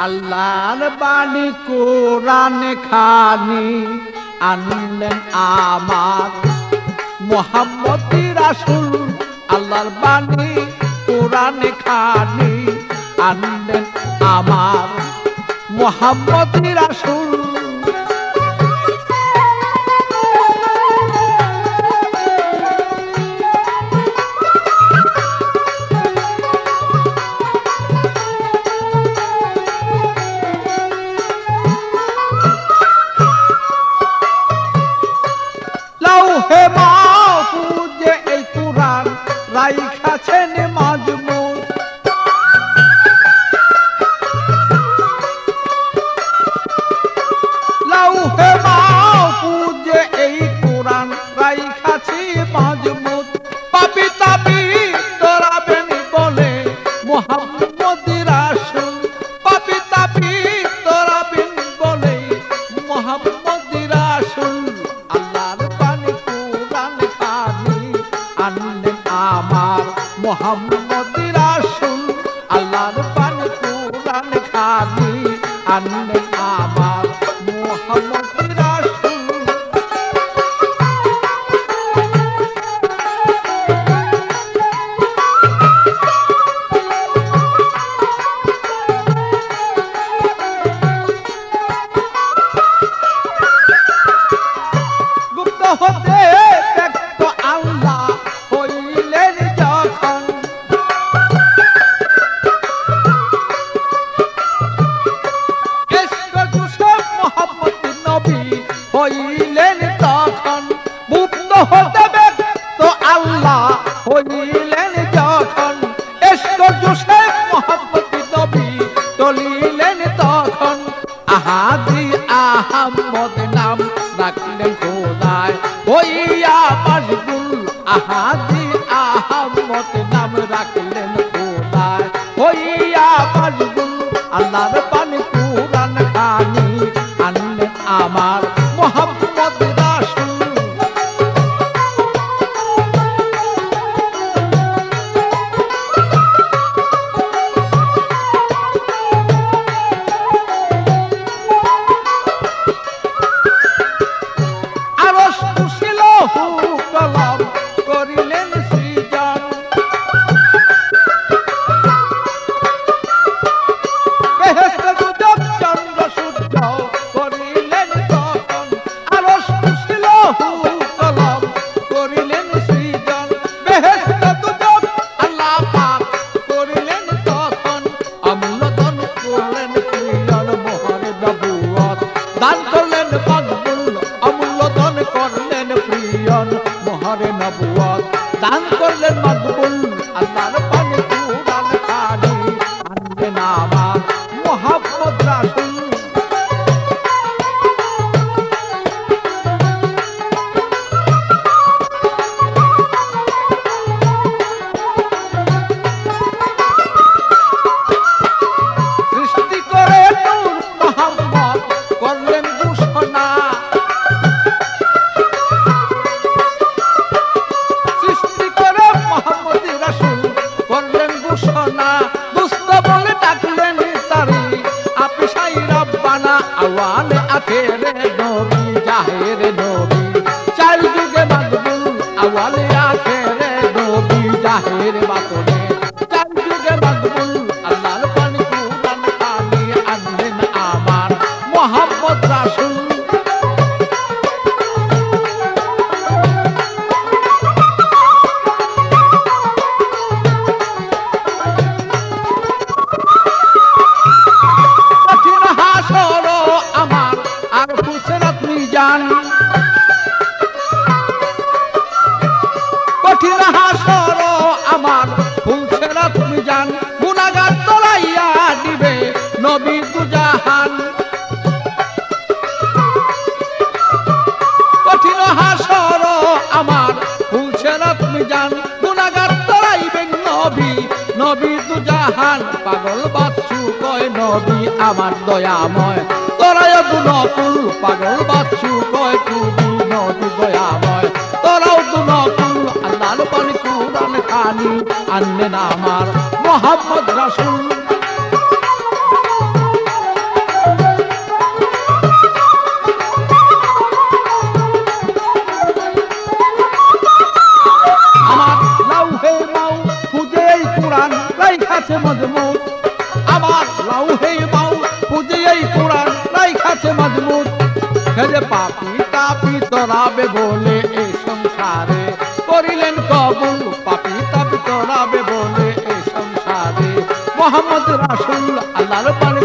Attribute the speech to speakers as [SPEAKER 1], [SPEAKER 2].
[SPEAKER 1] আল্লাহর বাণী কোরআন খানি আনলেন আমার মুহাম্মদ রাসূল। আল্লাহর বাণী কোরআন খানি আনলেন আমার মুহাম্মদ রাসূল। লাউহে মাহফুজে এই কোরআন রাইখাছেন মাজমুন। লাউহে মাহফুজে এই কোরআন রাইখাছি মাজমুন। পাপী তাপী তরাবেন বলে মুহাম্মদ রাসূল। পাপী তাপী তরাবেন বলে মুহাম্মদ রাসূল। আল্লাহর বাণী কোরআন খানি আনলেন আমার মুহাম্মদ রাসূল। আল্লাহর বাণী কোরআন খানি আনলেন আমার মুহাম্মদ রাসূল। গুপ্ত হতে ব্যক্ত আল্লাহ হইলেন যখন। ইশক কুশব মুহাম্মদ নবী হইলেন তখন। গুপ্ত হতে ব্যক্ত আল্লাহ হইলেন যখন। ইশক কুশব মুহাম্মদ নবী চলিলেন তখন। আহাদি আহমদ নাম রাখলেন খোদায় হইয়া মশগুল। আহাদি আহমদ নাম রাখলেন খোদায় হইয়া মশগুল। আল্লাহর বাণী কোরআন খানি আনলেন আমার মুহাম্মদ রাসূল। আরশ কুরসি লৌহ কলম করিলেন সৃজন। বেহেশত দুজক চন্দ্র সূর্য করিলেন তখন। আরশ কুরসি লৌহ কলম করিলেন সৃজন। বেহেশত দুজক আল্লাহ পাক করিলেন তখন। অমূল্য ধন করলেন প্রিয়ন মোহরে নবুয়ত দান করলেন মকবুল। অমূল্য ধন করলেন প্রিয়ন মোহরে নবুয়ত দান করলেন মকবুল। আল্লাহর বাণী কোরআন খানি আনলেন আমার মুহাম্মদ রাসূল। সৃষ্টি করে নূর মুহাম্মদ করলেন ঘোষণা। সৃষ্টি করে মুহাম্মদ রাসূল করলেন ঘোষণা। দুষ্ট বলে ডাকলেন তারি আপিসাই রব্বানা। আওয়ালে আখেরে নবী জাহেরে নবী চার যুগে মকবুল। আওয়ালে আখেরে নবী জাহেরে বাতনে চার যুগে মকবুল। আল্লাহর বাণী কোরআন খানি আনলেন আমার মুহাম্মদ রাসূল। কঠিন হাসর আমার আর ফুসরাত মিজান। কঠিন হাসর আমার ফুসরাত মিজান। গুনাহগার তলাইয়া দিবে নবী দুজাহান। কঠিন হাসর আমার ফুসরাত মিজান। গুনাহগার তলাইবেন নবী নবী দুজাহান। পাগল বাচ্চু কয় নবী আমার দয়াময় তোরাও দুনকুল। পাগল বাচ্চু কয় তুমি নবী দয়াময় তোরাও দুনকুল। আল্লাহর বাণী কোরআন খানি আনলেন আমার মুহাম্মদ রাসূল। যে পাপি তাপি তরাবে বলে এই সংসারে করিলেন কবুল পাপি তাপি তরাবে বলে এই সংসারে মোহাম্মদ রাসূল আল্লাহর পানে